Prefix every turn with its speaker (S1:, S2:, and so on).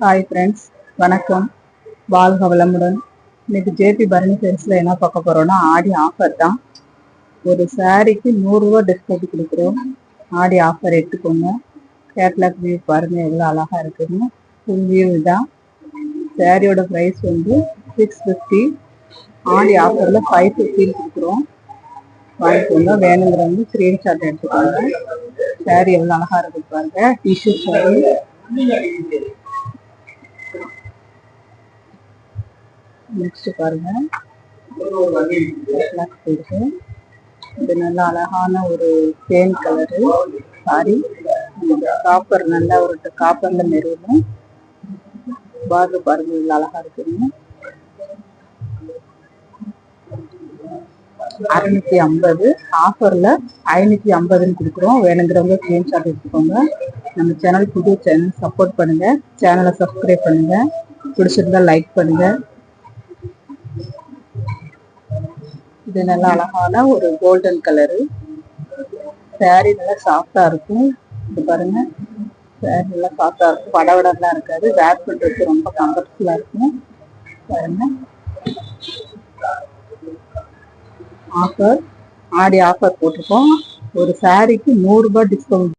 S1: Hi friends, வணக்கம். வாழ்க வளமுடன். இன்னைக்கு ஜேபி பரணி ஃபேன்ஸில் என்ன பார்க்க போகிறோன்னா, ஆடி ஆஃபர் தான். ஒரு சாரீக்கு 100 ரூபா டிஸ்கவுண்ட் கொடுக்குறோம். ஆடி ஆஃபர் எடுத்துக்கோங்க. கேட்லாக் வியூ பாருங்கள் எவ்வளோ அழகாக இருக்குதுன்னு. ஃபுல் வியூ தான். சாரியோட ப்ரைஸ் வந்து 650. ஆடி ஆஃபரில் 550 கொடுக்குறோம். வாங்கிக்கோங்க. வேணுங்கிறவங்க ஸ்க்ரீன்ஷாட் எடுத்துக்கோங்க. சாரி எவ்வளோ அழகாக இருக்குது பாருங்கள். Tissue sorry. நெக்ஸ்ட் பாருங்க, இது நல்லா அழகான ஒரு தேன் கலரு சாரி. காப்பர், நல்லா ஒரு காப்பர்ல மெரூனும் பார்டர் பாருங்க இவ்வளவு அழகா இருக்குங்க. 650. ஆஃபர்ல 550 கொடுக்குறோம். வேணுங்கிறவங்க ஸ்கிரீன்ஷாட் எடுத்துக்கோங்க. நம்ம சேனல் புது சேனல், சப்போர்ட் பண்ணுங்க. சேனலை சப்ஸ்கிரைப் பண்ணுங்க. பிடிச்சிருந்தா லைக் பண்ணுங்க. இது நல்லா அழகான ஒரு கோல்டன் கலரு சாரி. நல்லா சாஃப்டா இருக்கும். இது பாருங்க, சாரி நல்லா சாஃப்டா இருக்கும். படவடெல்லாம் இருக்காது. வேர் பண்றதுக்கு ரொம்ப கம்ஃபர்டபுல்லா இருக்கும். பாருங்க, ஆஃபர், ஆடி ஆஃபர் போட்டிருக்கோம். ஒரு சாரிக்கு 100 ரூபாய் டிஸ்கவுண்ட்.